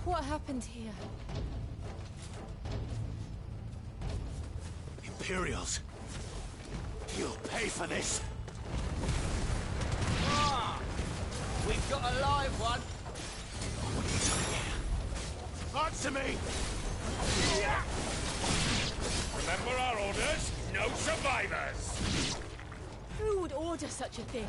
What happened here? Imperials! You'll pay for this! Ah! We've got a live one! What are you doing here? Answer me! Remember our orders? No survivors! Who would order such a thing?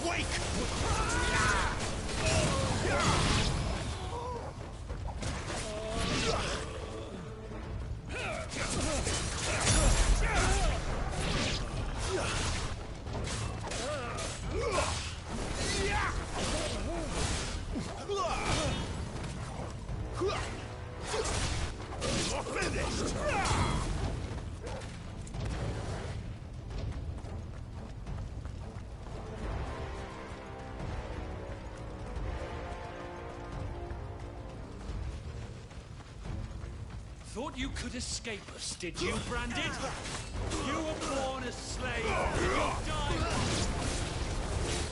Wake! Finished! Thought you could escape us, did you, Branded? You were born a slave. You'll die.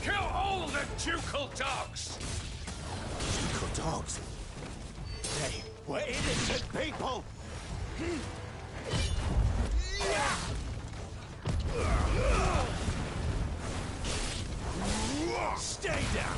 Kill all the ducal dogs! Ducal dogs? They were innocent people! Stay down!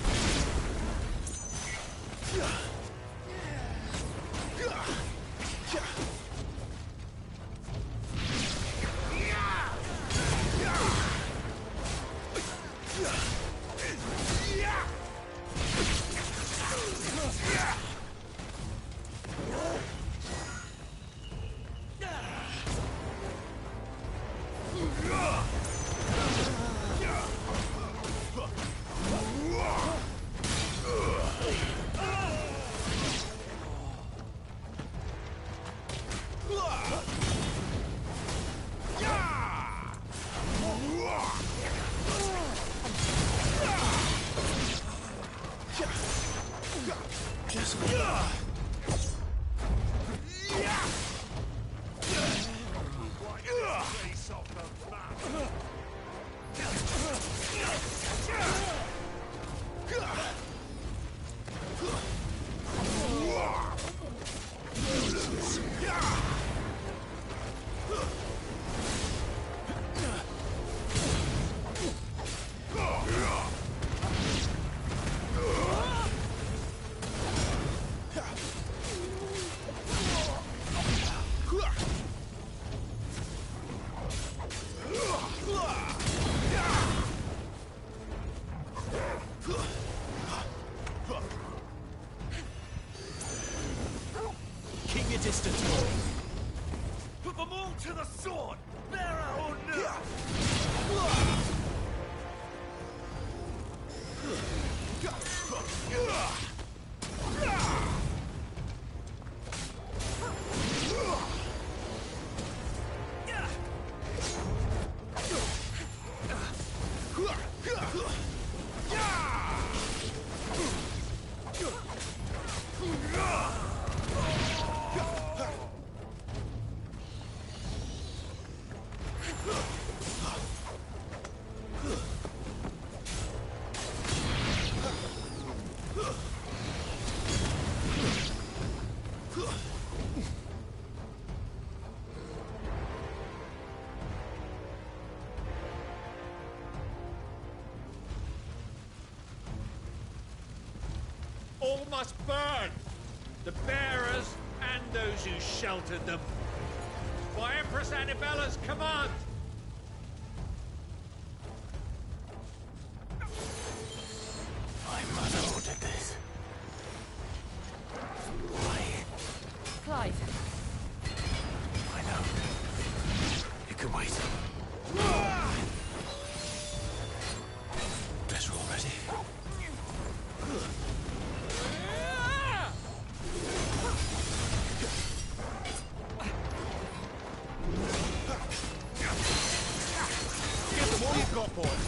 Keep your distance, boy. Put them all to the sword! Bearer or no! All must burn! The bearers and those who sheltered them. By Empress Annabella's command! My mother ordered this. Why? Clive. I know. You can wait. Guess we're all ready. Get them all you've got, boys.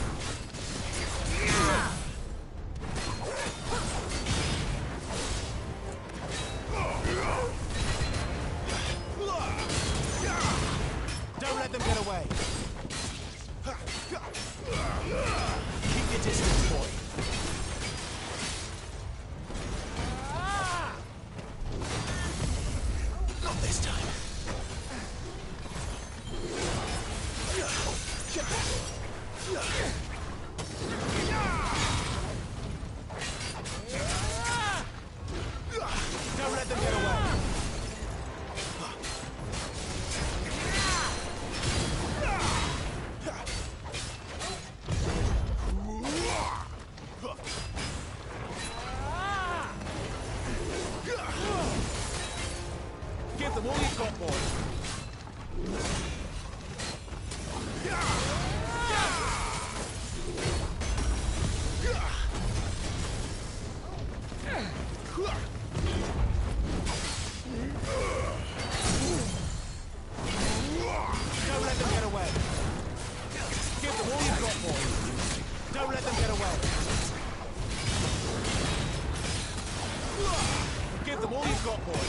point.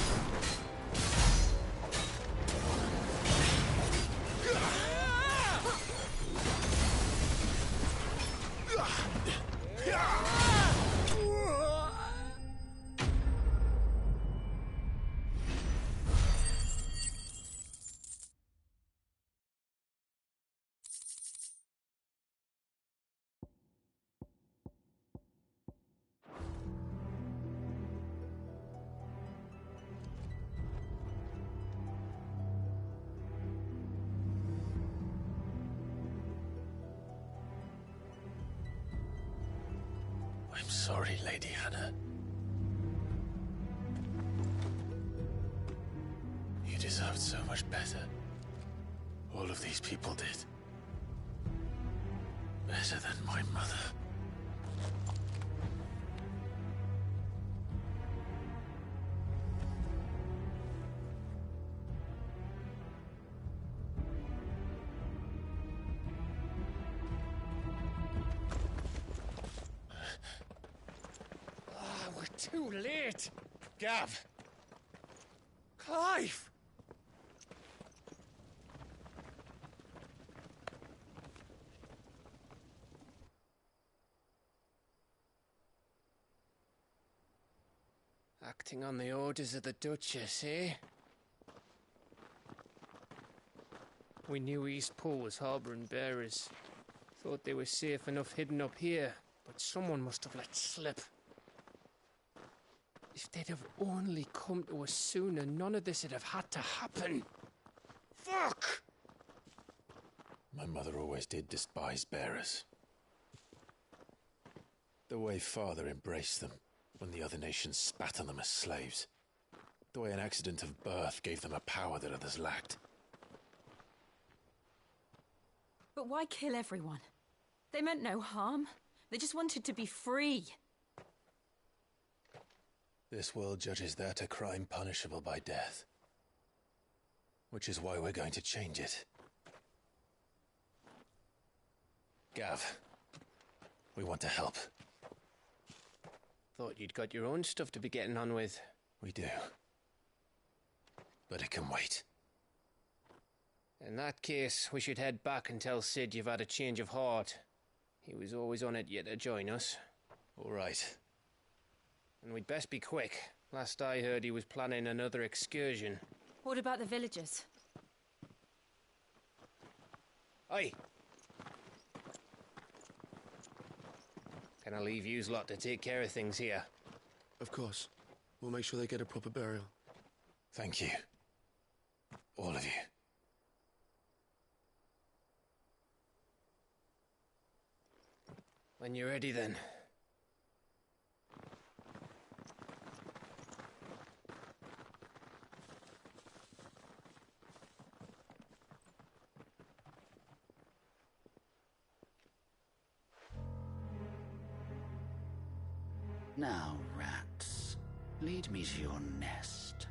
I'm sorry, Lady Hannah. You deserved so much better. All of these people did. Better than my mother. Too late! Gav! Clive! Acting on the orders of the Duchess, eh? We knew East Pool was harbouring bearers. Thought they were safe enough hidden up here, but someone must have let slip. If they'd have only come to us sooner, none of this would have had to happen. Fuck! My mother always did despise bearers. The way Father embraced them when the other nations spat on them as slaves. The way an accident of birth gave them a power that others lacked. But why kill everyone? They meant no harm. They just wanted to be free. This world judges that a crime punishable by death. Which is why we're going to change it. Gav, we want to help. Thought you'd got your own stuff to be getting on with. We do. But it can wait. In that case, we should head back and tell Sid you've had a change of heart. He was always on it yet to join us. All right. And we'd best be quick. Last I heard, he was planning another excursion. What about the villagers? Oi! Can I leave yous lot to take care of things here? Of course. We'll make sure they get a proper burial. Thank you. All of you. When you're ready, then. Now, rats, lead me to your nest.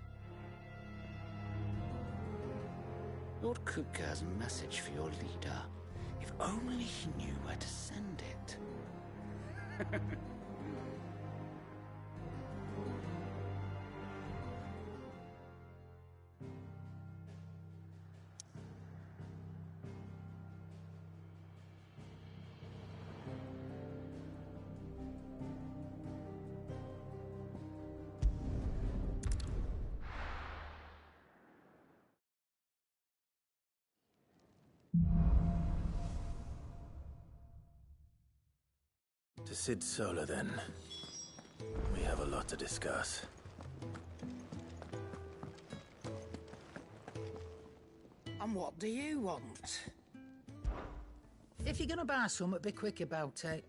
Lord Kupka has a message for your leader. If only he knew where to send it. To Sid Solar, then. We have a lot to discuss. And what do you want? If you're gonna buy something, be quick about it.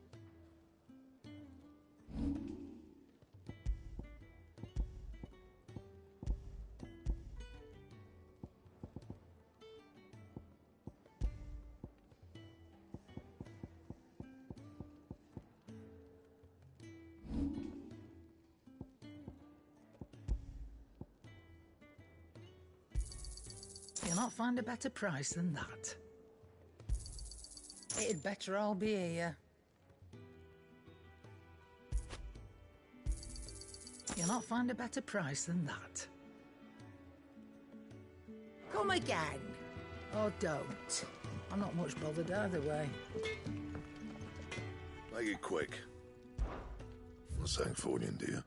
You'll not find a better price than that. It'd better all be here. You'll not find a better price than that. Come again. Or don't. I'm not much bothered either way. Make it quick. Not saying Fordian, do you?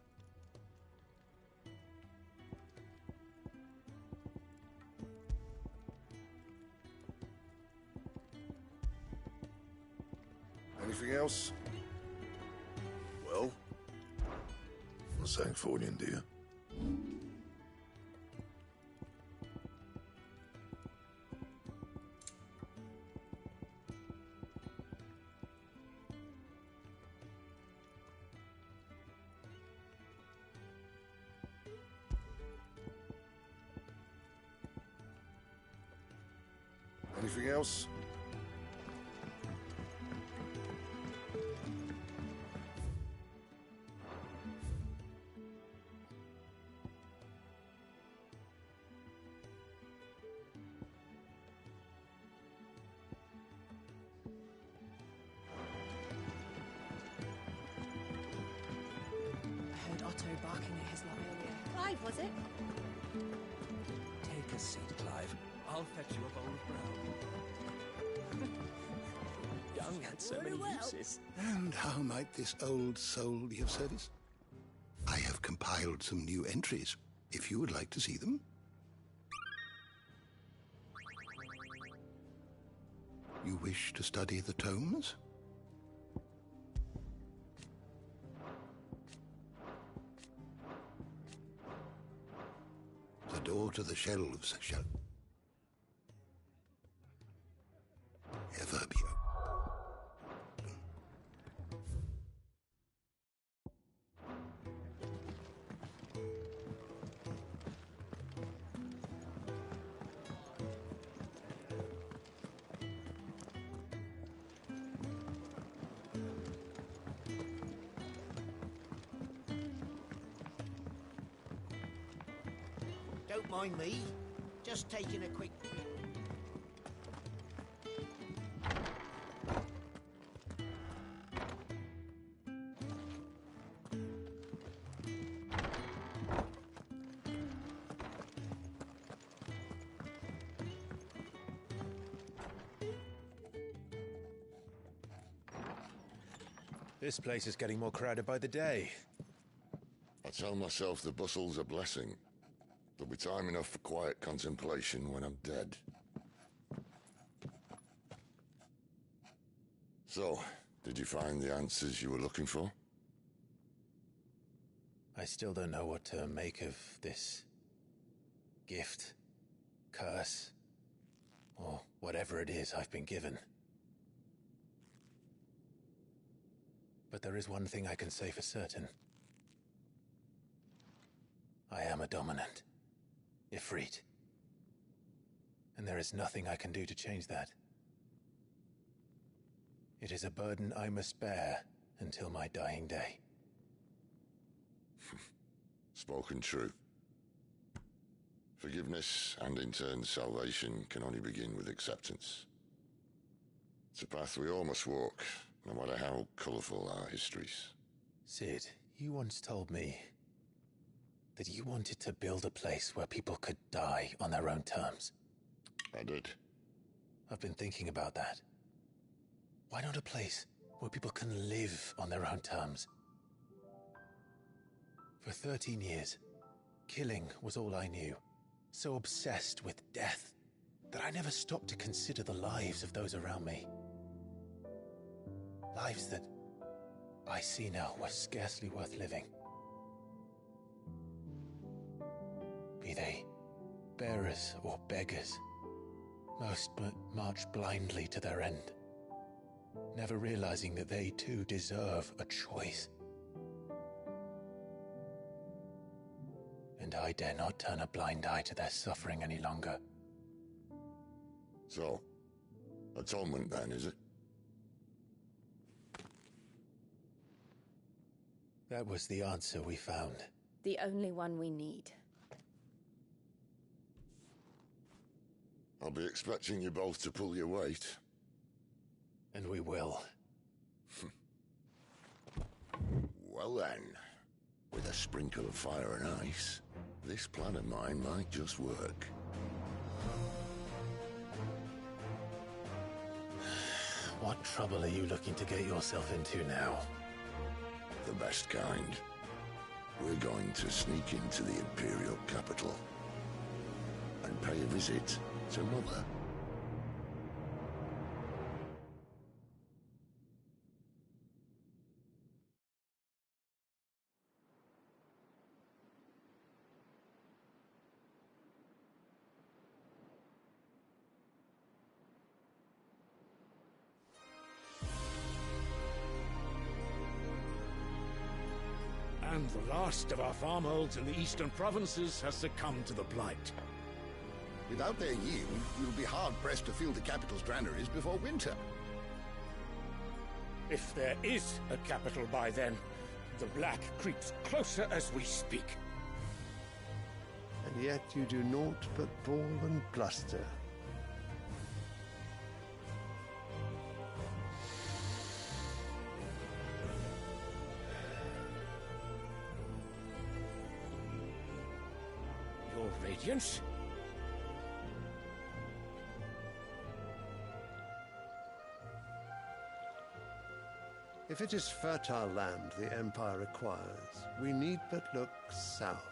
Anything else? Well? Not saying Fordian, do you? Anything else? I heard Otto barking at his lot earlier. Clive, was it? Take a seat, Clive. I'll fetch you a bowl of brown. Young had so many uses. And how might this old soul be of service? I have compiled some new entries, if you would like to see them. You wish to study the tomes? The door to the shelves shall ever be open. Don't mind me. Just taking a quick... This place is getting more crowded by the day. I tell myself the bustle's a blessing. There'll be time enough for quiet contemplation when I'm dead. So, did you find the answers you were looking for? I still don't know what to make of this gift, curse, or whatever it is I've been given. But there is one thing I can say for certain. I am a dominant. Ifrit. And there is nothing I can do to change that. It is a burden I must bear until my dying day. Spoken true. Forgiveness and in turn salvation can only begin with acceptance. It's a path we all must walk, no matter how colourful our histories. Sid, you once told me that you wanted to build a place where people could die on their own terms. I did. I've been thinking about that. Why not a place where people can live on their own terms? For 13 years, killing was all I knew. So obsessed with death that I never stopped to consider the lives of those around me. Lives that I see now were scarcely worth living. Be they bearers or beggars, most march blindly to their end, never realizing that they too deserve a choice. And I dare not turn a blind eye to their suffering any longer. So, atonement then, is it? That was the answer we found. The only one we need. I'll be expecting you both to pull your weight. And we will. Well then, with a sprinkle of fire and ice, this plan of mine might just work. What trouble are you looking to get yourself into now? The best kind. We're going to sneak into the Imperial capital and pay a visit to Mother. And the last of our farmholds in the eastern provinces has succumbed to the blight. Without their yield, we'll be hard-pressed to fill the capital's granaries before winter. If there is a capital by then, the black creeps closer as we speak. And yet you do naught but bawl and bluster. Your Radiance? If it is fertile land the Empire requires, we need but look south.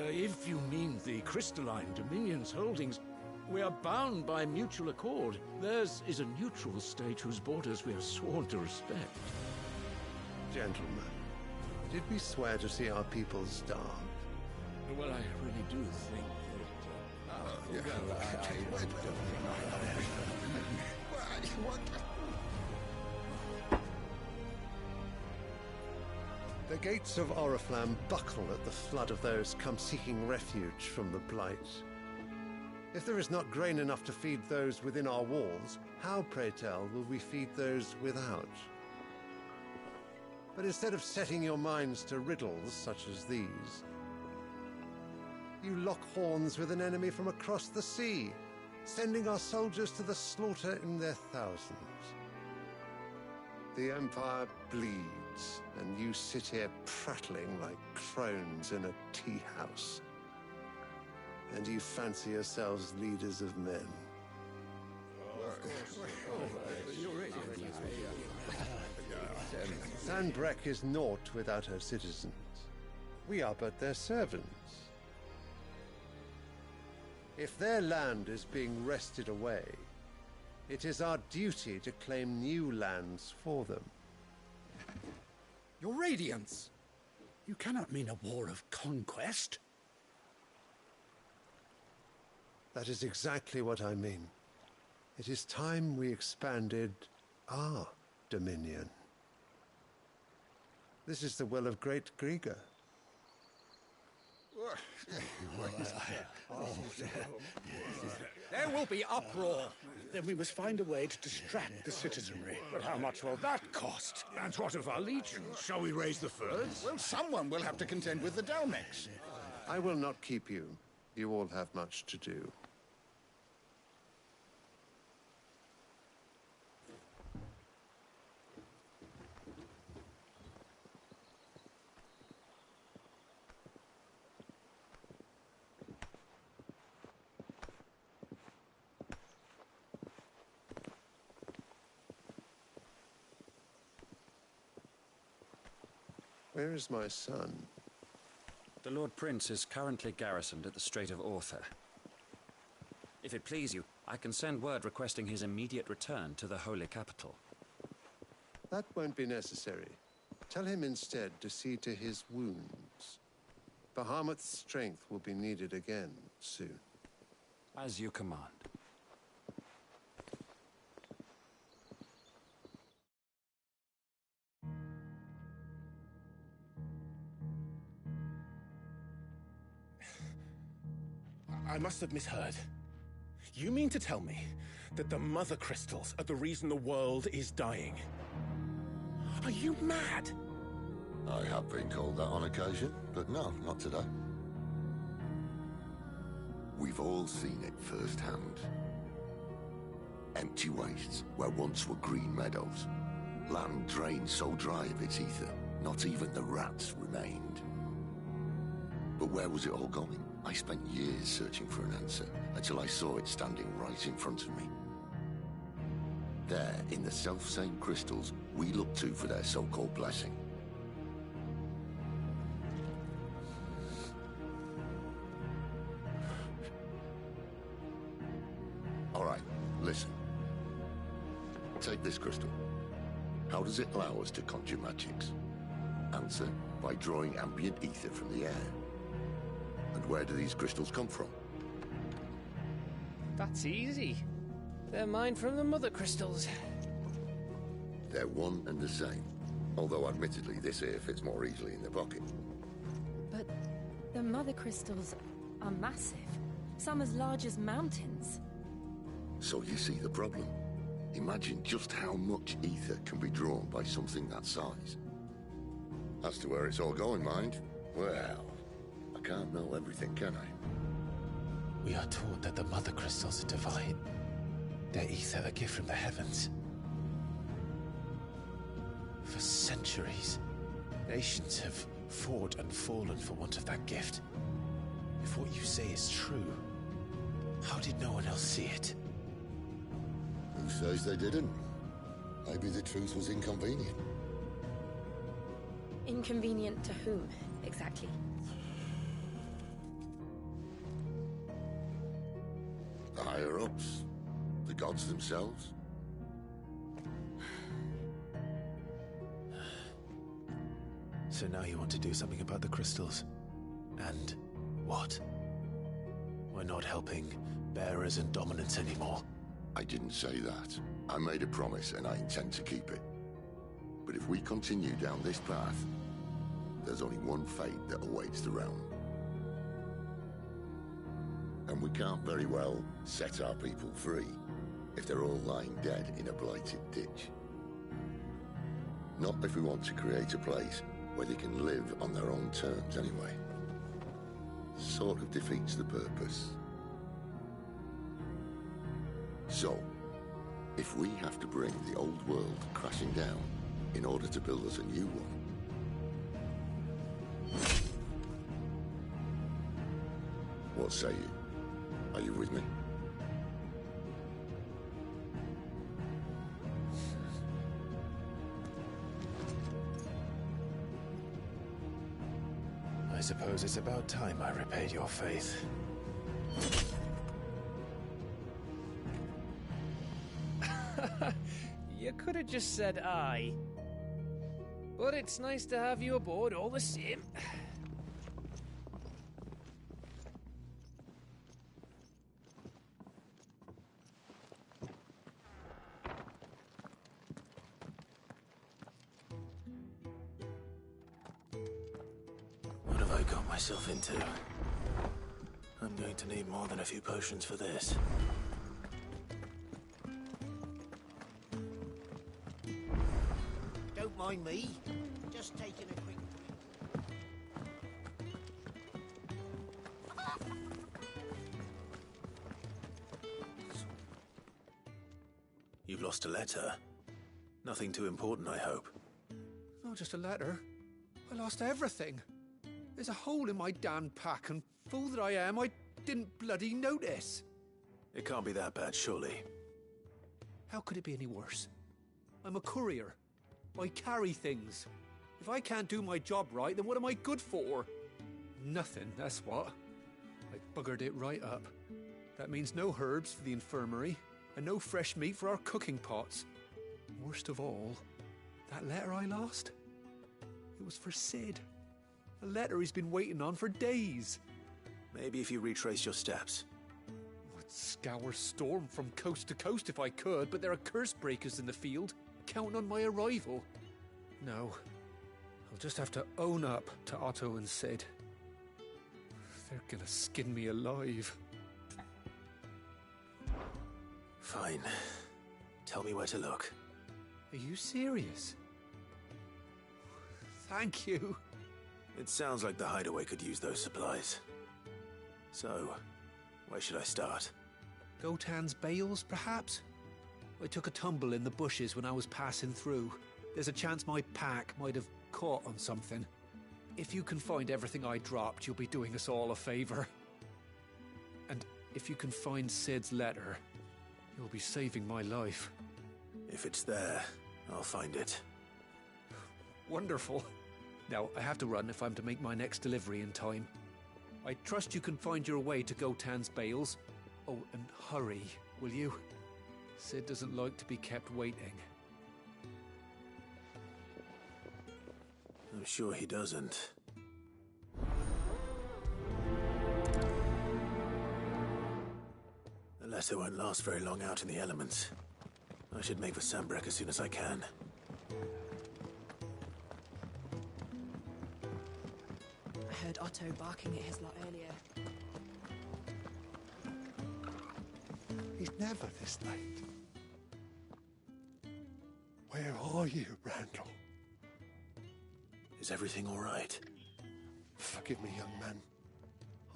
If you mean the crystalline Dominion's holdings, we are bound by mutual accord. Theirs is a neutral state whose borders we are sworn to respect. Gentlemen, did we swear to see our people starve? Well, I really do think The gates of Oriflamme buckle at the flood of those come seeking refuge from the blight. If there is not grain enough to feed those within our walls, how, pray tell, will we feed those without? But instead of setting your minds to riddles such as these, you lock horns with an enemy from across the sea, sending our soldiers to the slaughter in their thousands. The Empire bleeds, and you sit here prattling like crones in a tea house. And you fancy yourselves leaders of men. Sandbreck is naught without her citizens. We are but their servants. If their land is being wrested away, it is our duty to claim new lands for them. Your Radiance! You cannot mean a war of conquest. That is exactly what I mean. It is time we expanded our dominion. This is the will of great Grieger. There will be uproar. Then we must find a way to distract the citizenry. But how much will that cost? And what of our legions? Shall we raise the furs? Well, someone will have to contend with the Dalmex. I will not keep you. You all have much to do. Where is my son? The Lord Prince is currently garrisoned at the Strait of Author. If it please you, I can send word requesting his immediate return to the Holy Capital. That won't be necessary. Tell him instead to see to his wounds. Bahamut's strength will be needed again soon. As you command. I must have misheard. You mean to tell me that the Mother Crystals are the reason the world is dying? Are you mad? I have been called that on occasion, but no, not today. We've all seen it firsthand. Empty wastes where once were green meadows. Land drained so dry of its ether, not even the rats remained. But where was it all going? I spent years searching for an answer, until I saw it standing right in front of me. There, in the self-same crystals we look to for their so-called blessing. All right, listen. Take this crystal. How does it allow us to conjure magics? Answer, by drawing ambient ether from the air. And where do these crystals come from? That's easy. They're mine from the mother crystals. They're one and the same. Although admittedly this here fits more easily in the pocket. But the mother crystals are massive. Some as large as mountains. So you see the problem. Imagine just how much ether can be drawn by something that size. As to where it's all going, mind, well, I can't know everything, can I? We are taught that the mother crystals are divine. Their ether a gift from the heavens. For centuries, nations have fought and fallen for want of that gift. If what you say is true, how did no one else see it? Who says they didn't? Maybe the truth was inconvenient. Inconvenient to whom, exactly? The higher-ups? The gods themselves? So now you want to do something about the crystals? And what? We're not helping bearers and dominants anymore. I didn't say that. I made a promise and I intend to keep it. But if we continue down this path, there's only one fate that awaits the realm. And we can't very well set our people free if they're all lying dead in a blighted ditch. Not if we want to create a place where they can live on their own terms anyway. Sort of defeats the purpose. So, if we have to bring the old world crashing down in order to build us a new one, what say you? Are you with me? I suppose it's about time I repaid your faith. You could have just said aye. But it's nice to have you aboard all the same. What have I got myself into? I'm going to need more than a few potions for this. Don't mind me. Just taking a quick... You've lost a letter. Nothing too important, I hope. Not just a letter. I lost everything. There's a hole in my damn pack, and fool that I am, I didn't bloody notice. It can't be that bad, surely. How could it be any worse? I'm a courier. I carry things. If I can't do my job right, then what am I good for? Nothing, that's what. I buggered it right up. That means no herbs for the infirmary, and no fresh meat for our cooking pots. Worst of all, that letter I lost? It was for Sid. A letter he's been waiting on for days. Maybe if you retrace your steps. I'd scour Storm from coast to coast if I could, but there are curse breakers in the field, counting on my arrival. No, I'll just have to own up to Otto and Sid. They're gonna skin me alive. Fine. Tell me where to look. Are you serious? Thank you. It sounds like the hideaway could use those supplies. So, where should I start? Gotan's bales, perhaps? I took a tumble in the bushes when I was passing through. There's a chance my pack might have caught on something. If you can find everything I dropped, you'll be doing us all a favor. And if you can find Sid's letter, you'll be saving my life. If it's there, I'll find it. Wonderful. Now, I have to run if I'm to make my next delivery in time. I trust you can find your way to Gotan's bales. Oh, and hurry, will you? Sid doesn't like to be kept waiting. I'm sure he doesn't. The letter won't last very long out in the elements. I should make for Sambrek as soon as I can. I heard Otto barking at his lot earlier. He's never this late. Where are you, Randall? Is everything all right? Forgive me, young man.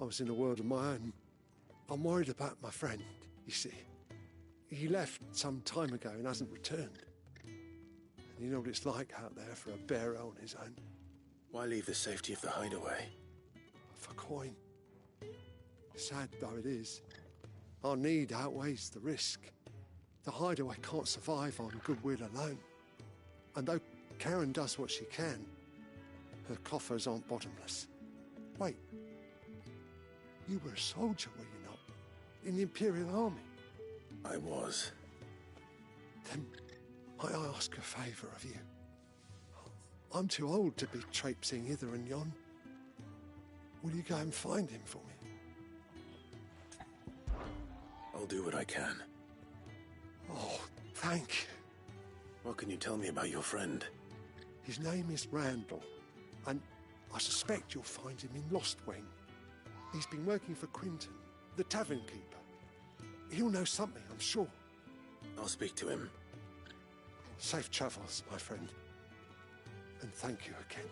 I was in a world of my own. I'm worried about my friend, you see. He left some time ago and hasn't returned. And you know what it's like out there for a bearer on his own. Why leave the safety of the hideaway? For coin. Sad though it is, our need outweighs the risk. The hideaway can't survive on goodwill alone. And though Karen does what she can, her coffers aren't bottomless. Wait, you were a soldier, were you not? In the Imperial Army? I was. Then might I ask a favour of you? I'm too old to be traipsing hither and yon. Will you go and find him for me? I'll do what I can. Oh, thank you. What can you tell me about your friend? His name is Randall, and I suspect you'll find him in Lost Wing. He's been working for Quinton, the tavern keeper. He'll know something, I'm sure. I'll speak to him. Safe travels, my friend. And thank you again.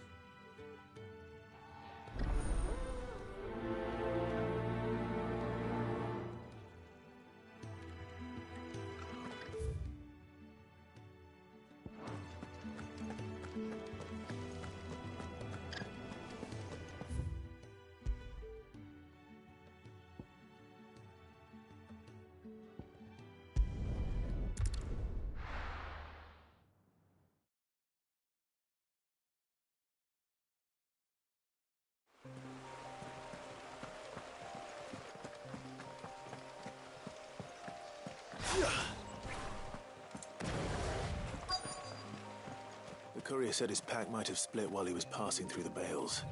The courier said his pack might have split while he was passing through the bales.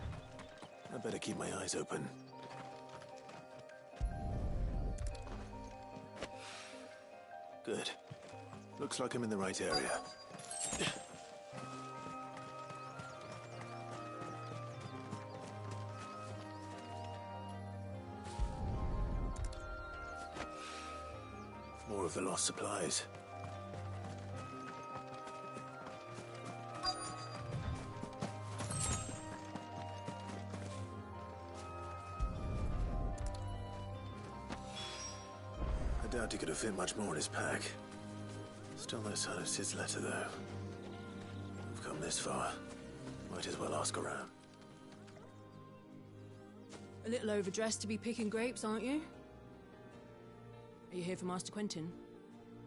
I better keep my eyes open. Good. Looks like I'm in the right area. More of the lost supplies. I doubt he could have fit much more in his pack. Still no sign of Sid's letter, though. We've come this far. Might as well ask around. A little overdressed to be picking grapes, aren't you? Are you here for Master Quentin?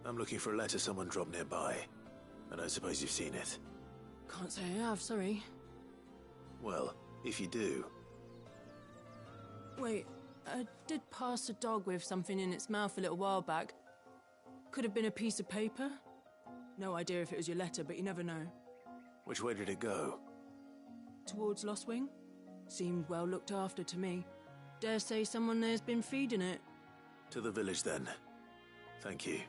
I'm looking for a letter someone dropped nearby. I don't suppose you've seen it. Can't say I have, sorry. Well, if you do... Wait, I did pass a dog with something in its mouth a little while back. Could have been a piece of paper. No idea if it was your letter, but you never know. Which way did it go? Towards Lost Wing? Seemed well looked after to me. Dare say someone there's been feeding it. To the village, then. Thank you.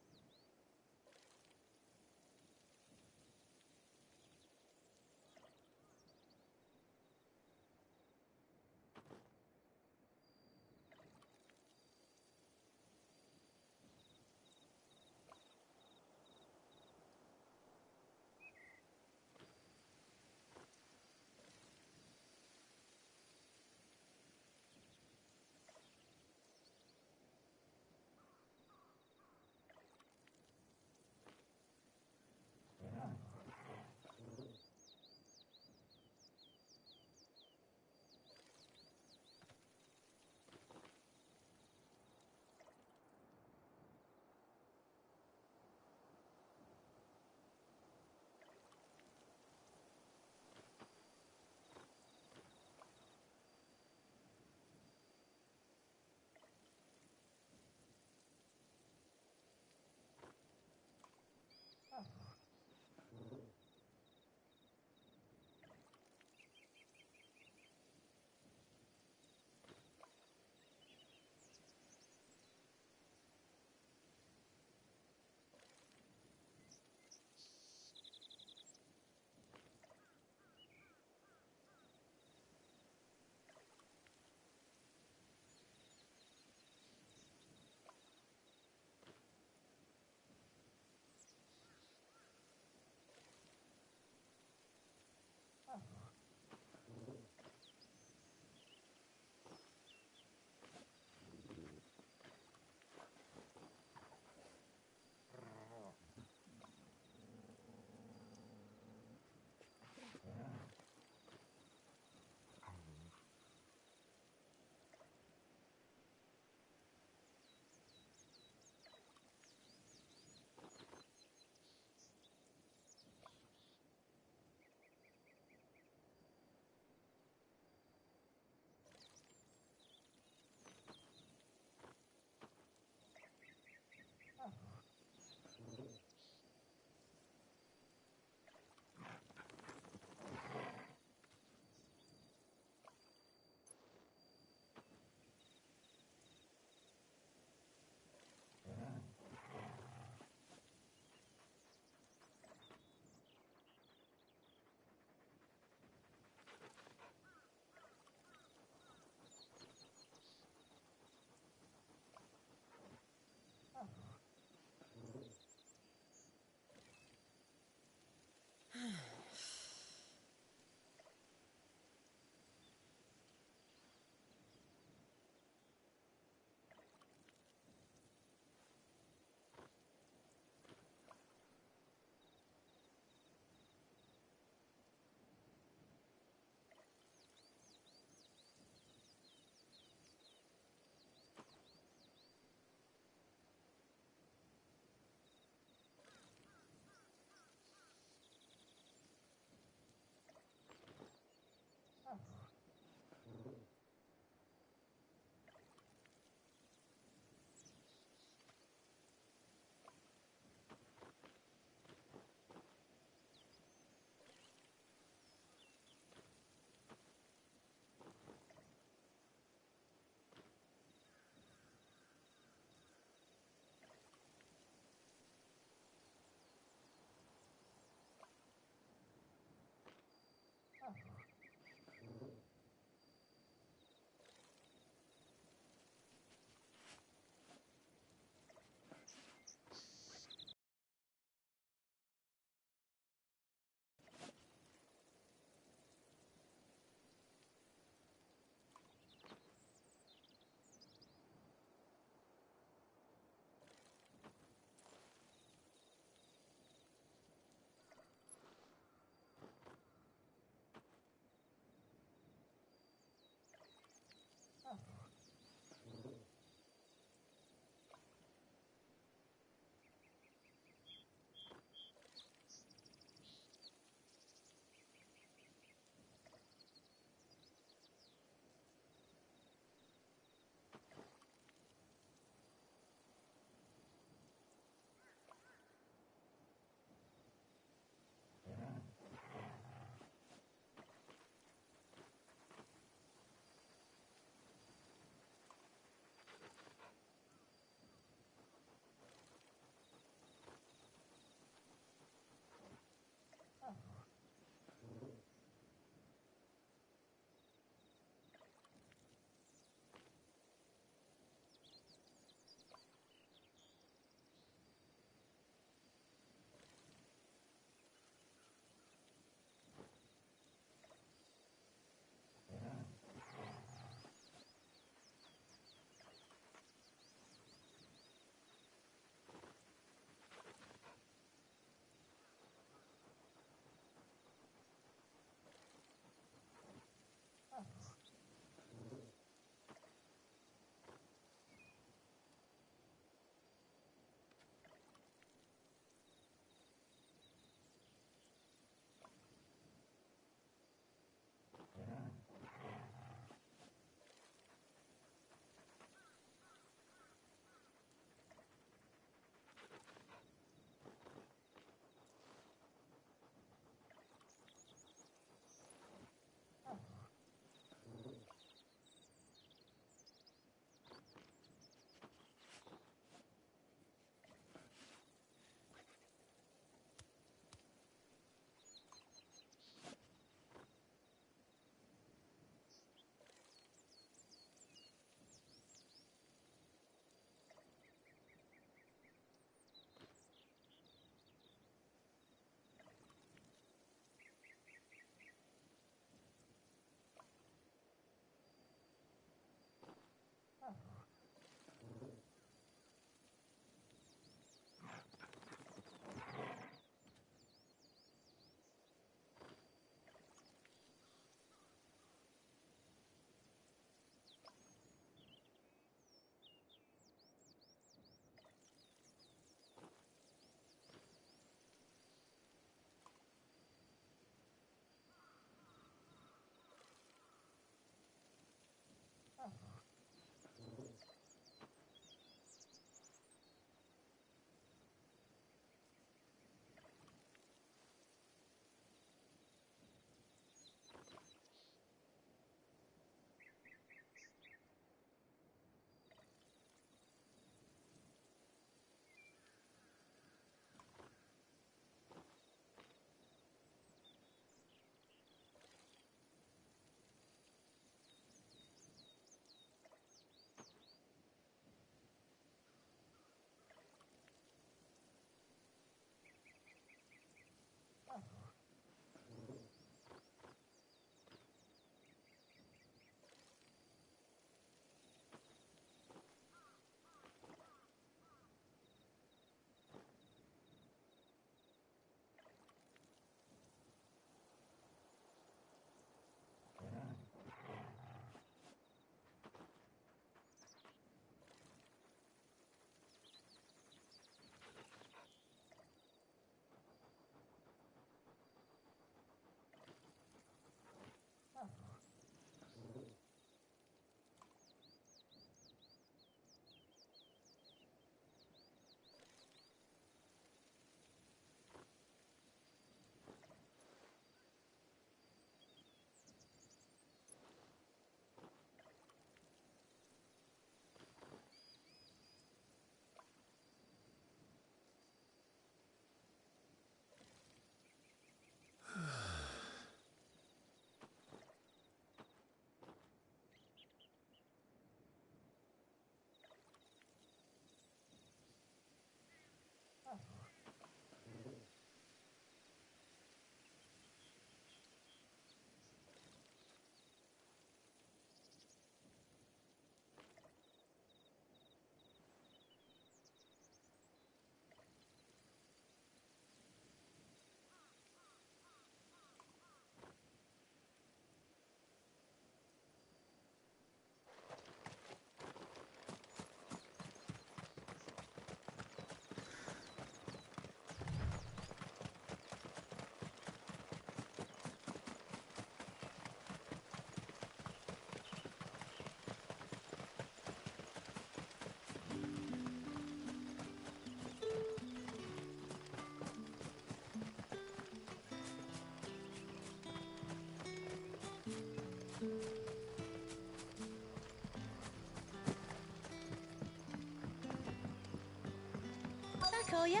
for you.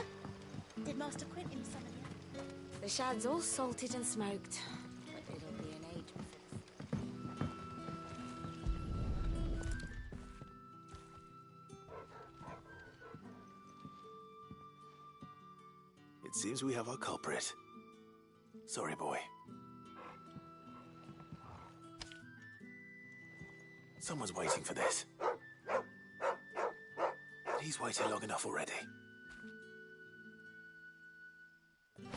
Did Master Quentin summon you? The shad's all salted and smoked, but it'll be an age before. It seems we have our culprit. Sorry, boy. Someone's waiting for this. But he's waited long enough already.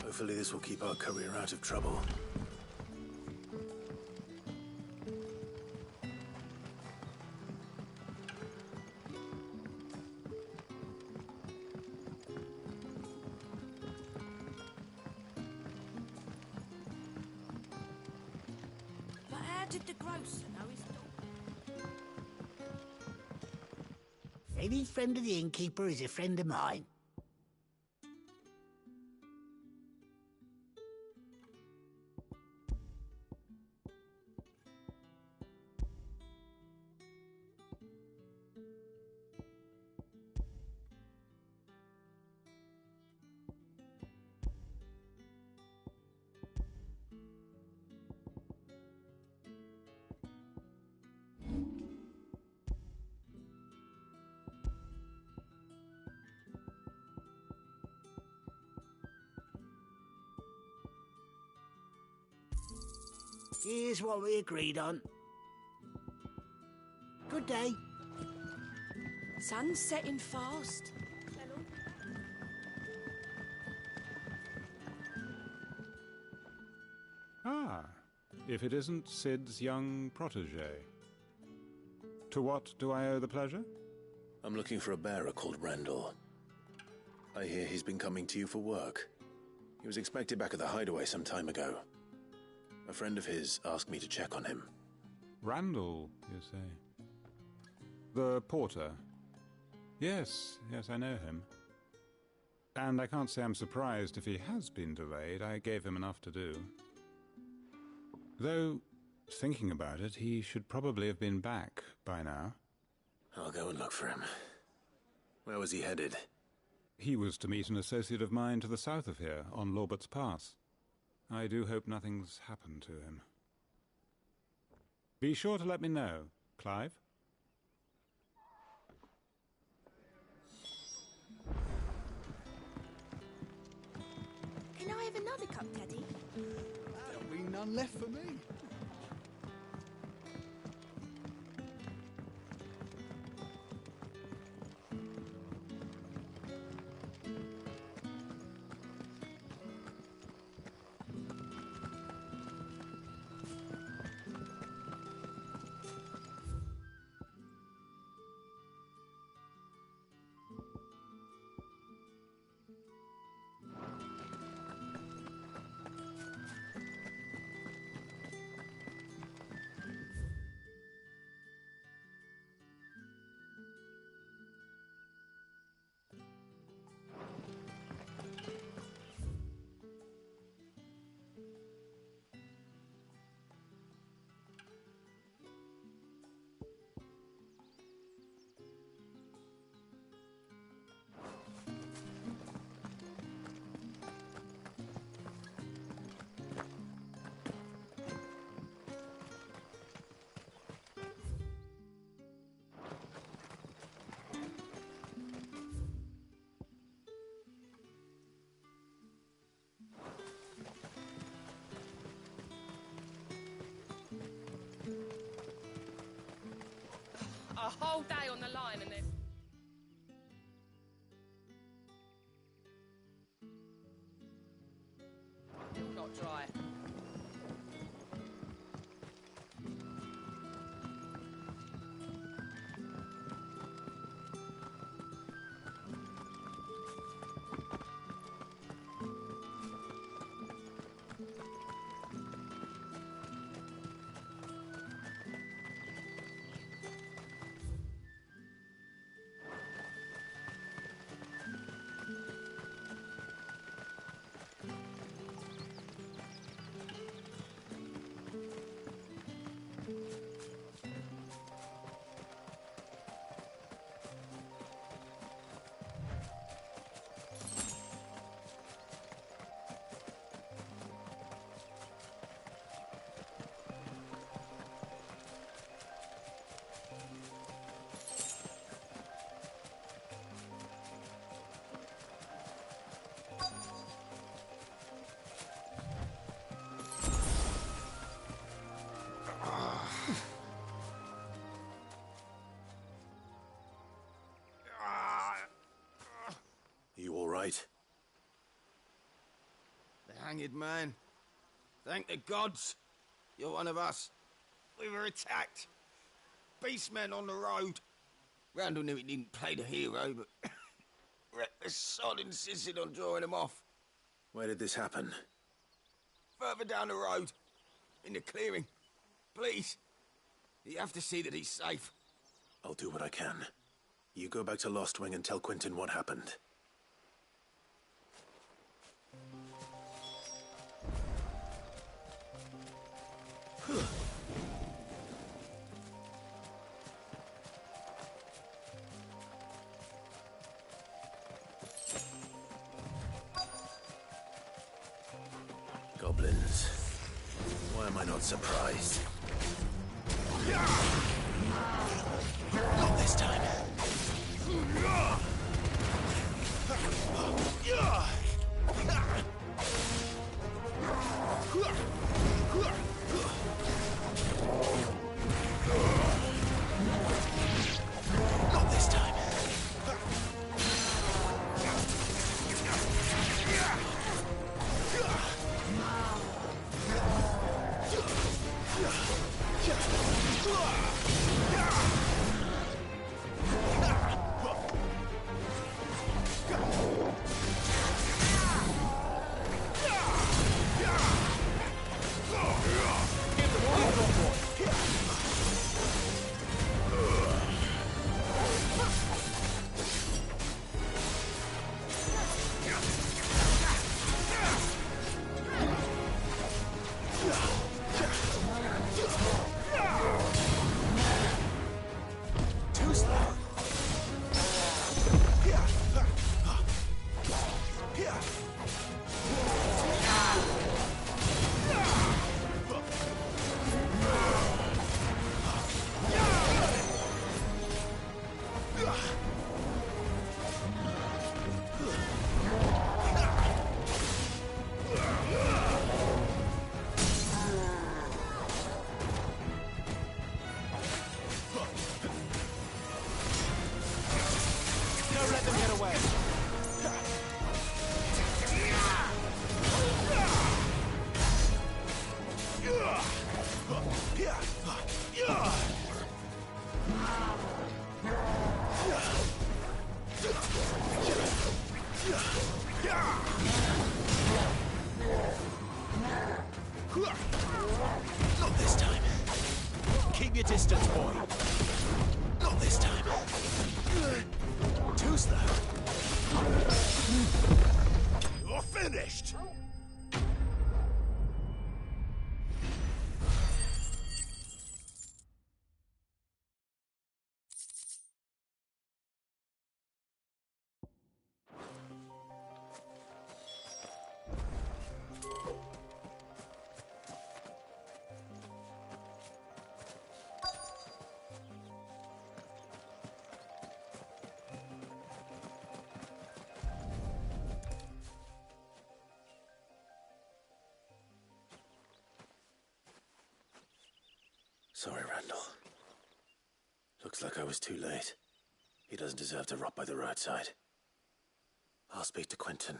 Hopefully this will keep our career out of trouble. But how did the grocer know his dog? Any friend of the innkeeper is a friend of mine. Here's what we agreed on. Good day. Sun's setting fast. Ah, if it isn't Sid's young protege. To what do I owe the pleasure? I'm looking for a bearer called Randall. I hear he's been coming to you for work. He was expected back at the hideaway some time ago. A friend of his asked me to check on him. Randall, you say? The porter? Yes, I know him. And I can't say I'm surprised if he has been delayed. I gave him enough to do. Though, thinking about it, he should probably have been back by now. I'll go and look for him. Where was he headed? He was to meet an associate of mine to the south of here, on Lorbert's Pass. I do hope nothing's happened to him. Be sure to let me know, Clive. Can I have another cup, Daddy? There'll be none left for me. A whole day on the line and then... Still not dry. banged man. Thank the gods. You're one of us. We were attacked. Beastmen on the road. Randall knew he didn't play the hero, but the sod insisted on drawing him off. Where did this happen? Further down the road. In the clearing. Please. You have to see that he's safe. I'll do what I can. You go back to Lost Wing and tell Quentin what happened. Goblins. Why am I not surprised? Not this time. Not this time. Not this time. Keep your distance, boy. Not this time. Too slow. You're finished. Sorry, Randall. Looks like I was too late. He doesn't deserve to rot by the roadside. I'll speak to Quentin.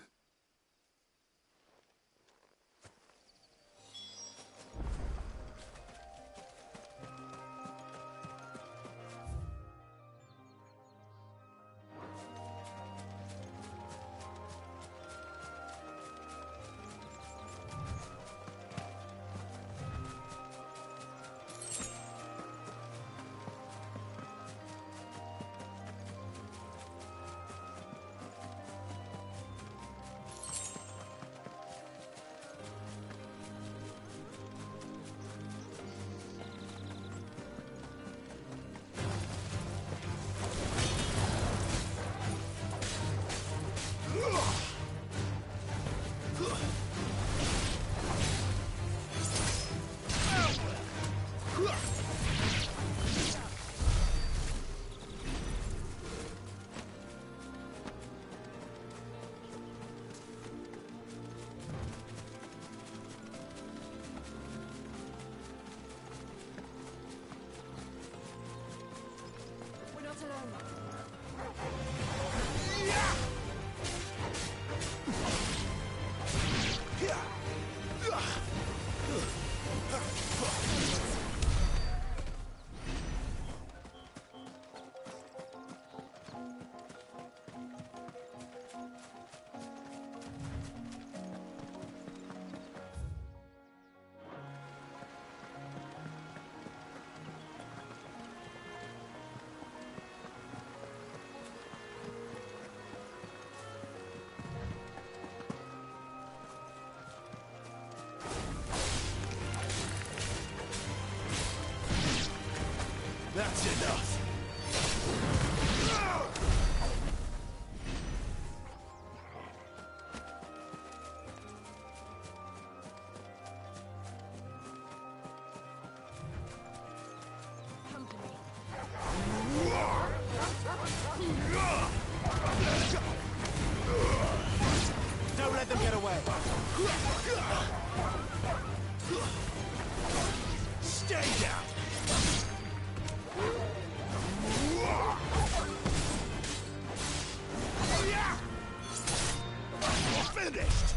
That's enough! Don't let them get away! Stay down! Finished!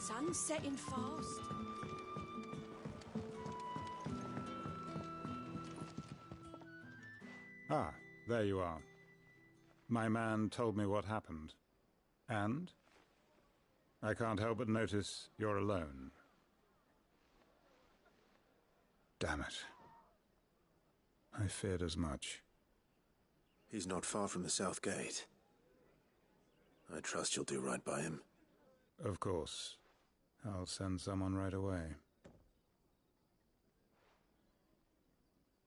Sun's setting fast. Ah, there you are. My man told me what happened. And? I can't help but notice you're alone. Damn it. I feared as much. He's not far from the South Gate. I trust you'll do right by him. Of course. I'll send someone right away.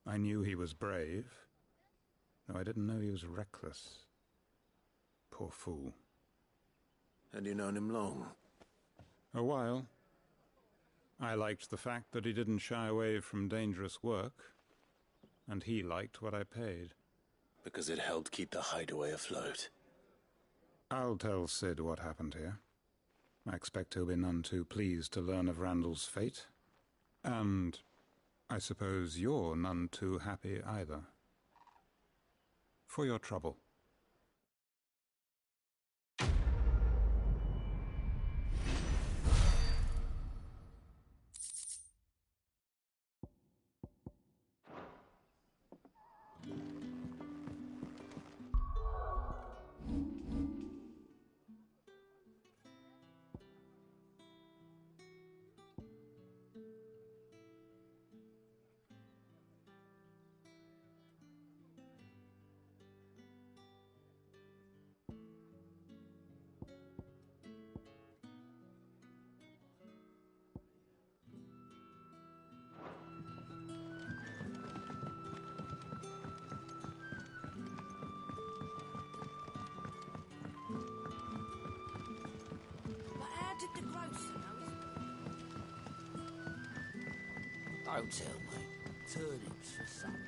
I knew he was brave, though I didn't know he was reckless. Poor fool. And you known him long? A while. I liked the fact that he didn't shy away from dangerous work, and he liked what I paid. Because it helped keep the hideaway afloat. I'll tell Sid what happened here. I expect he'll be none too pleased to learn of Randall's fate. And I suppose you're none too happy either. For your trouble. But how did the grocer know his... Don't tell me. Turnips for supper.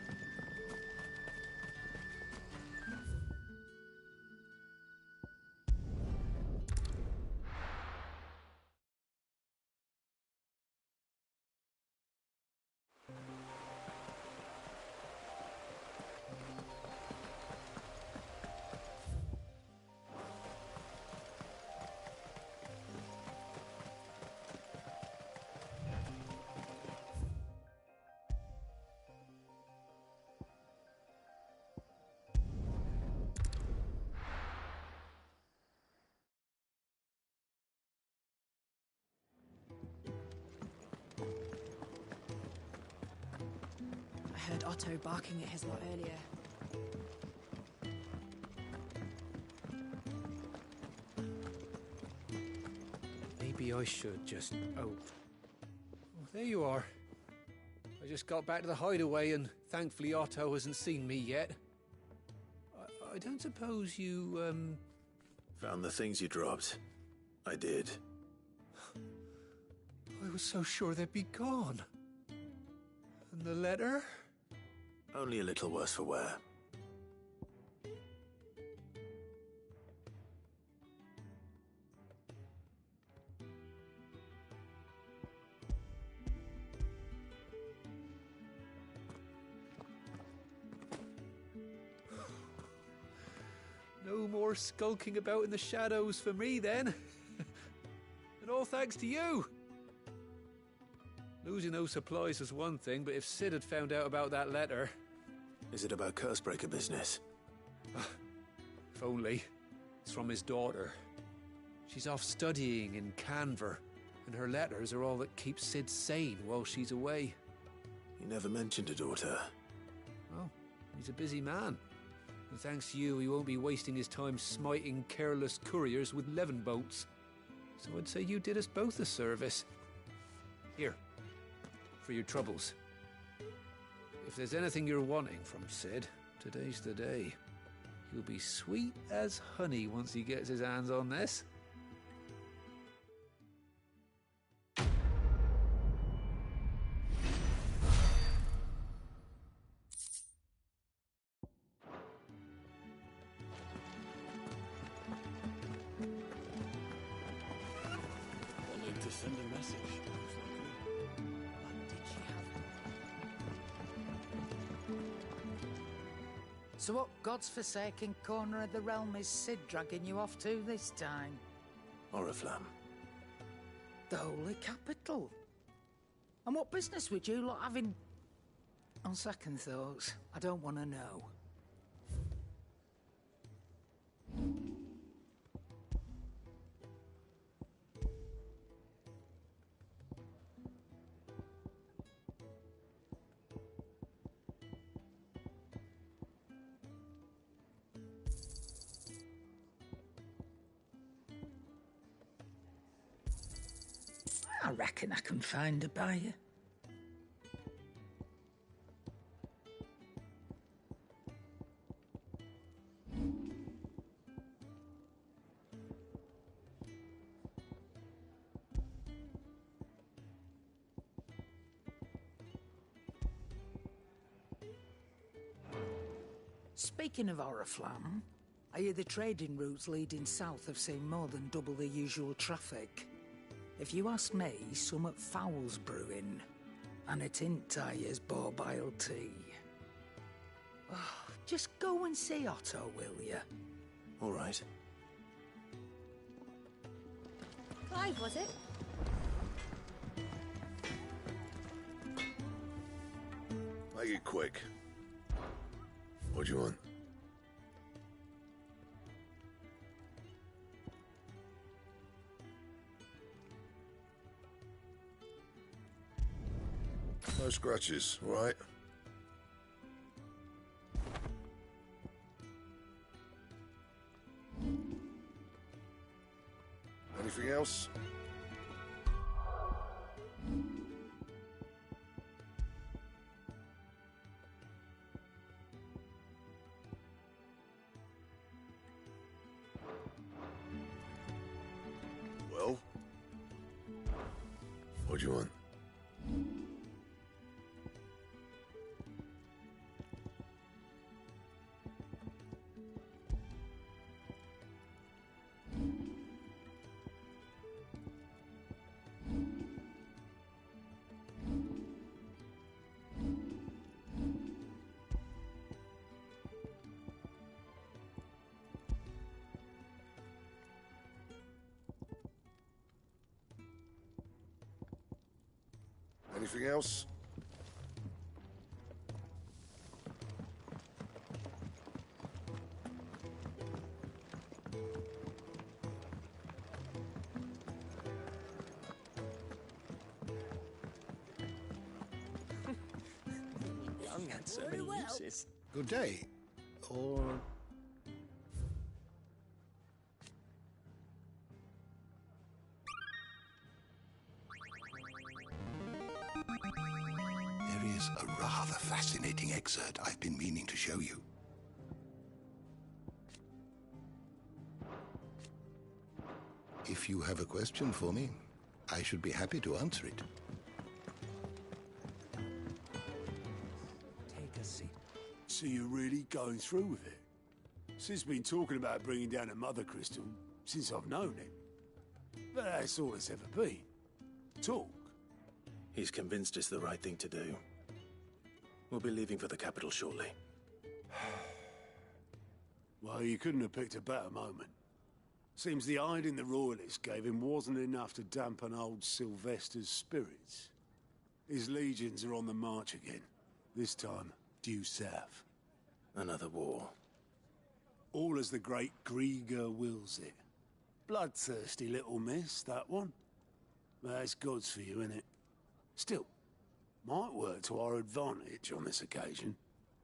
I heard Otto barking at his lot earlier. Maybe I should just... Oh, there you are. I just got back to the hideaway and thankfully Otto hasn't seen me yet. I don't suppose you, Found the things you dropped. I did. I was so sure they'd be gone. And the letter? Only a little worse for wear. No more skulking about in the shadows for me, then. And all thanks to you. Losing those supplies was one thing, but if Sid had found out about that letter... Is it about Cursebreaker business? If only. It's from his daughter. She's off studying in Canver, and her letters are all that keeps Sid sane while she's away. You never mentioned a daughter. Well, he's a busy man. And thanks to you, he won't be wasting his time smiting careless couriers with levin bolts. So I'd say you did us both a service. Here, for your troubles. If there's anything you're wanting from Sid, today's the day. He'll be sweet as honey once he gets his hands on this. Wanted to send a message. So what god's-forsaken corner of the realm is Sid dragging you off to this time? Oriflamme. The Holy Capital. And what business would you lot have in... On second thoughts, I don't want to know. I reckon I can find a buyer. Speaking of Oriflamme, I hear the trading routes leading south have seen more than double the usual traffic. If you ask me, somewhat foul's brewing, and it ain't Tyre's borbile tea. Oh, just go and see Otto, will you? All right. Clive, was it? Make it quick. What do you want? No scratches, all right? Anything else? Well? What do you want? Anything else? Young had so many uses. Good day. Or... There is a rather fascinating excerpt I've been meaning to show you. If you have a question for me, I should be happy to answer it. Take a seat. So you're really going through with it? Sid's been talking about bringing down a mother crystal since I've known him. But that's all it's ever been. Talk. He's convinced it's the right thing to do. We'll be leaving for the capital shortly. Well, you couldn't have picked a better moment. Seems the hiding the Royalists gave him wasn't enough to dampen old Sylvester's spirits. His legions are on the march again. This time, due south. Another war. All as the great Grieger wills it. Bloodthirsty little miss, that one. That's God's for you, innit? Still, might work to our advantage on this occasion.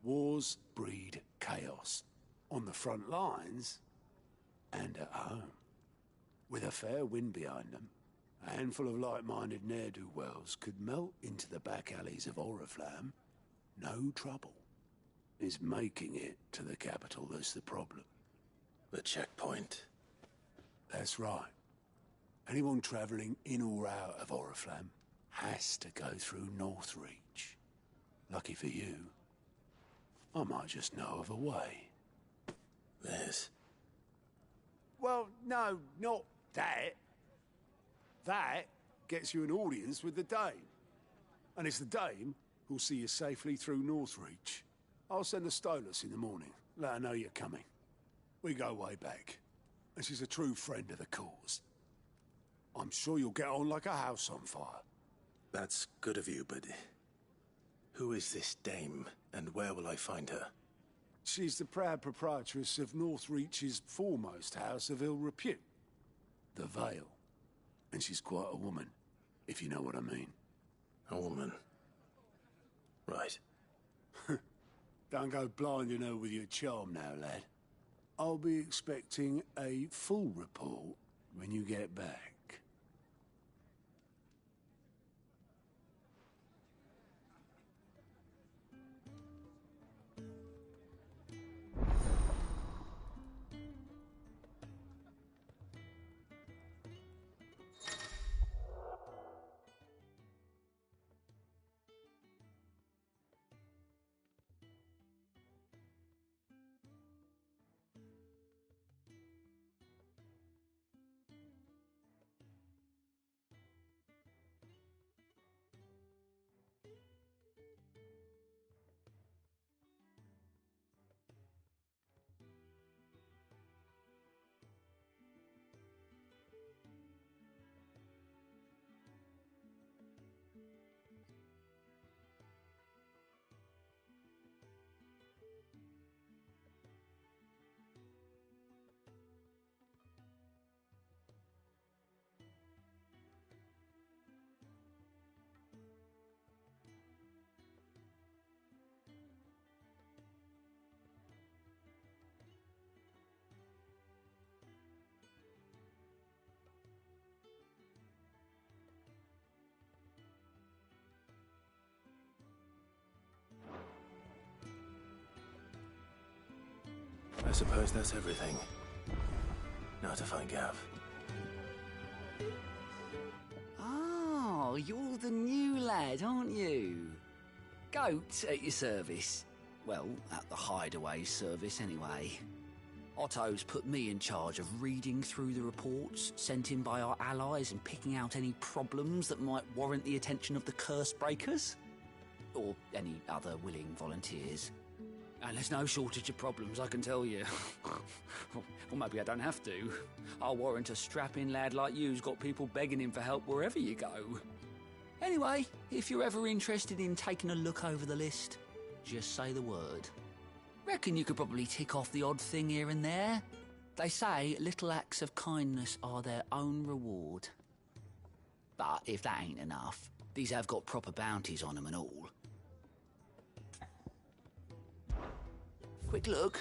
Wars breed chaos. On the front lines, and at home. With a fair wind behind them, a handful of like-minded ne'er-do-wells could melt into the back alleys of Oriflamme. No trouble. It's making it to the capital that's the problem. The checkpoint. That's right. Anyone travelling in or out of Oriflamme has to go through Northreach. Lucky for you, I might just know of a way. There's... Well, no, not that. That gets you an audience with the Dame. And it's the Dame who'll see you safely through Northreach. I'll send a Stolas in the morning. Let her know you're coming. We go way back. And she's a true friend of the cause. I'm sure you'll get on like a house on fire. That's good of you, but... who is this Dame, and where will I find her? She's the proud proprietress of Northreach's foremost house of ill repute. The Vale. And she's quite a woman, if you know what I mean. A woman. Right. Don't go blinding her with your charm now, lad. I'll be expecting a full report when you get back. suppose that's everything. Now to find Gav. Oh, you're the new lad, aren't you? Goat at your service. Well, at the hideaway service anyway. Otto's put me in charge of reading through the reports sent in by our allies and picking out any problems that might warrant the attention of the curse breakers. Or any other willing volunteers. And there's no shortage of problems, I can tell you. Or maybe I don't have to. I'll warrant a strapping lad like you's got people begging him for help wherever you go. Anyway, if you're ever interested in taking a look over the list, just say the word. Reckon you could probably tick off the odd thing here and there. They say little acts of kindness are their own reward. But if that ain't enough, these have got proper bounties on them and all. Quick look.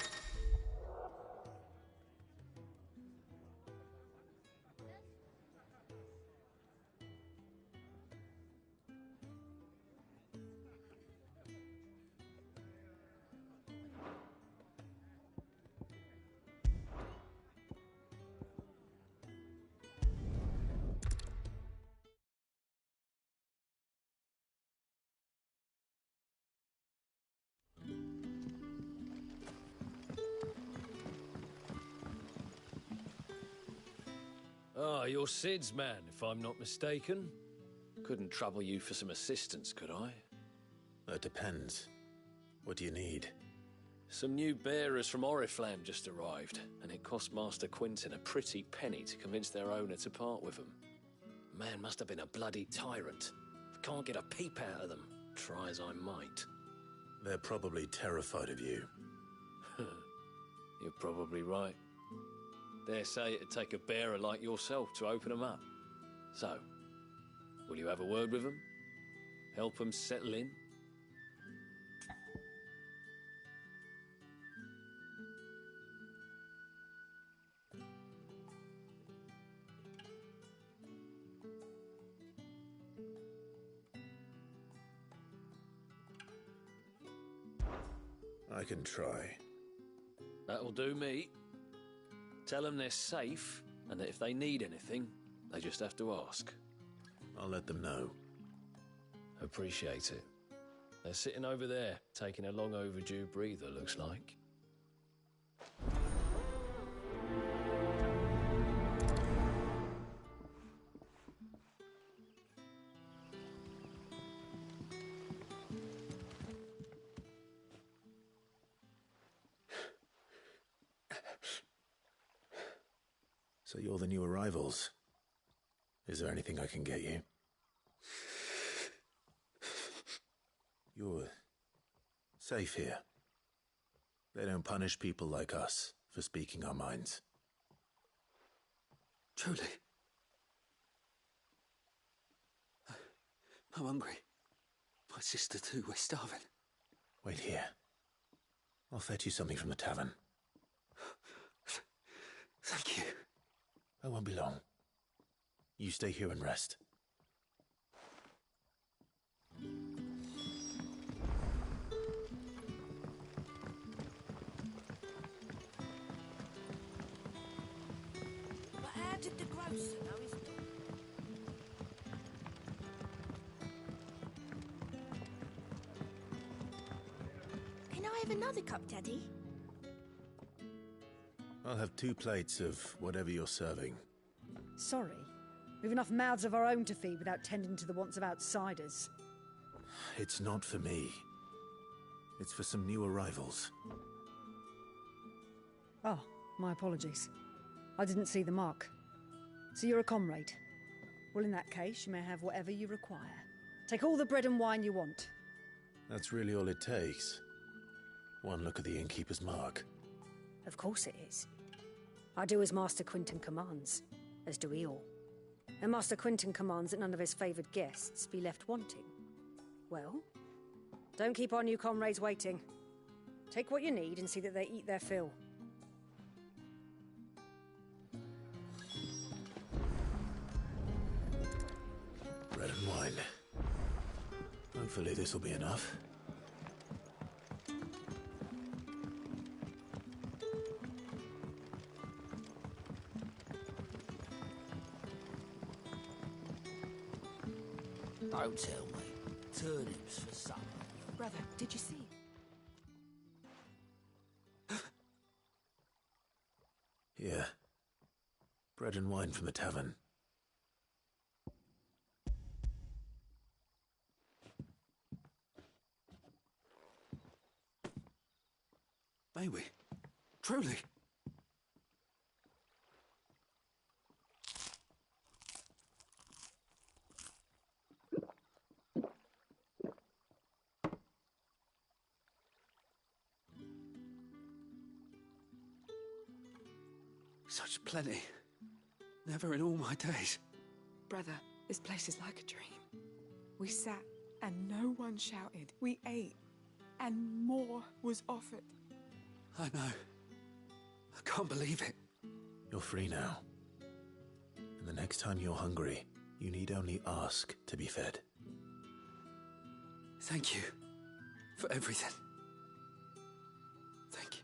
Ah, you're Sid's man, if I'm not mistaken. Couldn't trouble you for some assistance, could I? That depends. What do you need? Some new bearers from Oriflamme just arrived, and it cost Master Quinton a pretty penny to convince their owner to part with them. Man must have been a bloody tyrant. Can't get a peep out of them, try as I might. They're probably terrified of you. You're probably right. Dare say it'd take a bearer like yourself to open them up. So, will you have a word with them? Help them settle in? I can try. That'll do me. Tell them they're safe, and that if they need anything, they just have to ask. I'll let them know. Appreciate it. They're sitting over there, taking a long overdue breather, looks like. So you're the new arrivals. Is there anything I can get you? You're safe here. They don't punish people like us for speaking our minds. Truly. I'm hungry. My sister too, we're starving. Wait here. I'll fetch you something from the tavern. Thank you. I won't be long. You stay here and rest. But how did the grocer know his dog? Can I have another cup, Daddy? I'll have 2 plates of whatever you're serving. Sorry. We've enough mouths of our own to feed without tending to the wants of outsiders. It's not for me. It's for some new arrivals. Oh, my apologies. I didn't see the mark. So you're a comrade. Well, in that case, you may have whatever you require. Take all the bread and wine you want. That's really all it takes. One look at the innkeeper's mark. Of course it is. I do as Master Quinton commands, as do we all. And Master Quinton commands that none of his favoured guests be left wanting. Well, don't keep our new comrades waiting. Take what you need and see that they eat their fill. Bread and wine. Hopefully this will be enough. Don't tell me. Turnips for supper. Brother, did you see? Yeah. Bread and wine from the tavern. May we? Truly? Such plenty. Never in all my days. Brother, this place is like a dream. We sat and no one shouted. We ate and more was offered. I know. I can't believe it. You're free now. And the next time you're hungry, you need only ask to be fed. Thank you for everything. Thank you.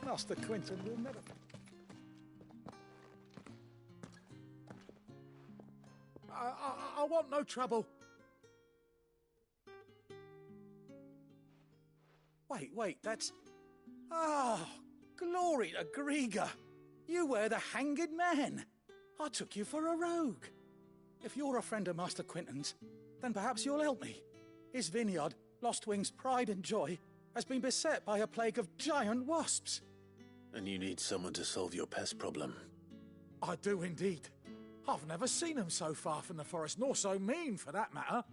Master Quinton will never... I want no trouble. Wait, that's... Oh, glory to Grieger. You were the hanged man. I took you for a rogue. If you're a friend of Master Quinton's, then perhaps you'll help me. His vineyard, Lostwing's pride and joy, has been beset by a plague of giant wasps. And you need someone to solve your pest problem. I do indeed. I've never seen them so far from the forest, nor so mean, for that matter.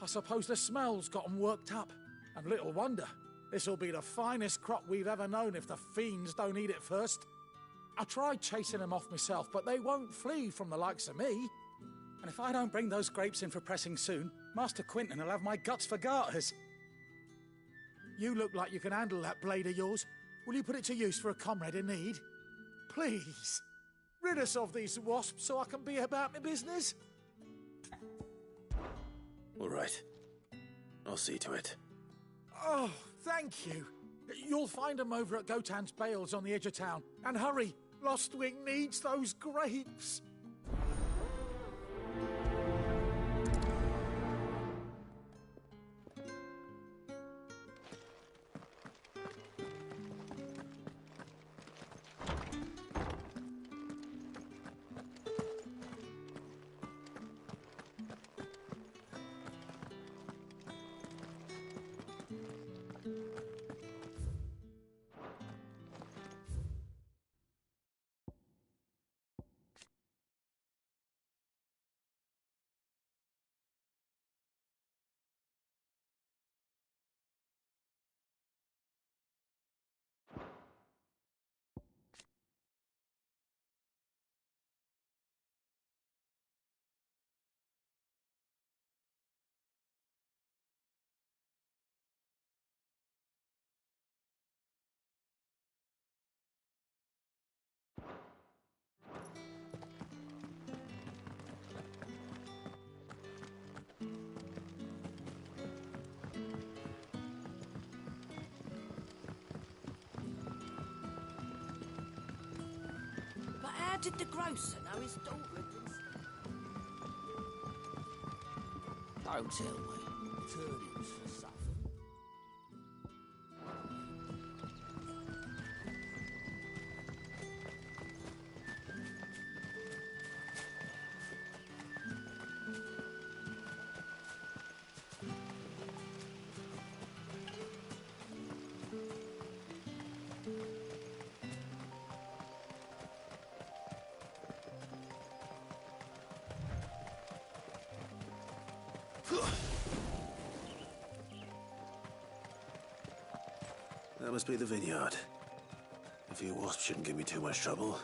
I suppose the smell's got them worked up. And little wonder. This'll be the finest crop we've ever known if the fiends don't eat it first. I tried chasing them off myself, but they won't flee from the likes of me. And if I don't bring those grapes in for pressing soon, Master Quinton will have my guts for garters. You look like you can handle that blade of yours. Will you put it to use for a comrade in need? Please, rid us of these wasps so I can be about my business. All right. I'll see to it. Oh, thank you. You'll find them over at Gotan's Bales on the edge of town. And hurry, Lostwing needs those grapes. How did the grocer know his daughter had been... Don't tell me. Turnips for supper. That must be the vineyard. A few wasps shouldn't give me too much trouble.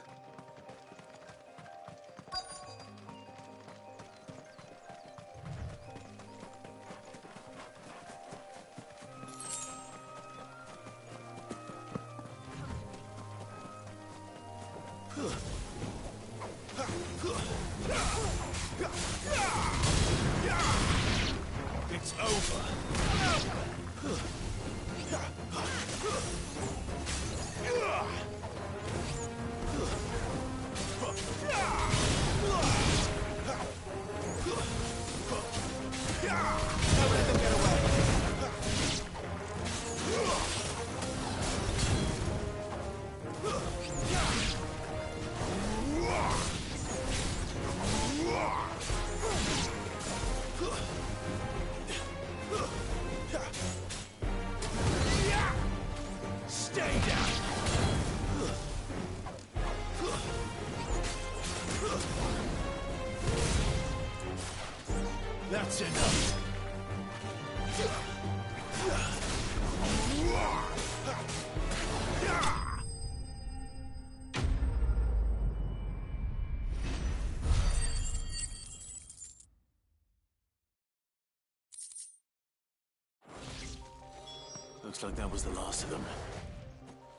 Looks like that was the last of them.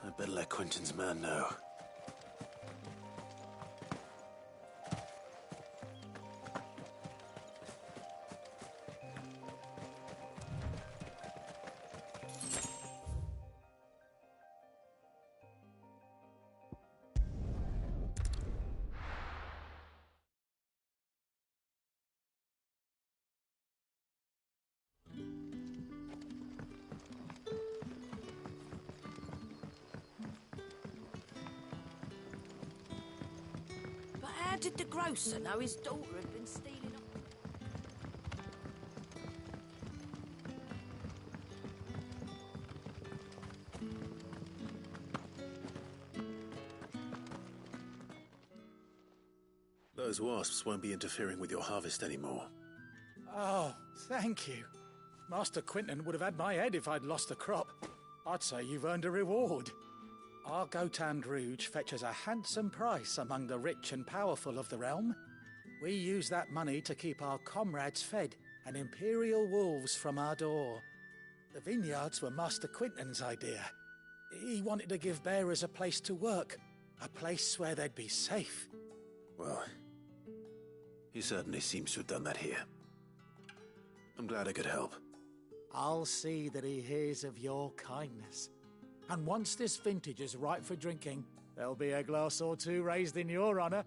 I better let Quentin's man know. But how did the grocer know his daughter had been stealing off? Those wasps won't be interfering with your harvest anymore. Oh, thank you. Master Quentin would have had my head if I'd lost the crop. I'd say you've earned a reward. Our Gotand Rouge fetches a handsome price among the rich and powerful of the realm. We use that money to keep our comrades fed and imperial wolves from our door. The vineyards were Master Quentin's idea. He wanted to give bearers a place to work, a place where they'd be safe. Well, he certainly seems to have done that here. I'm glad I could help. I'll see that he hears of your kindness. And once this vintage is ripe for drinking, there'll be a glass or two raised in your honor.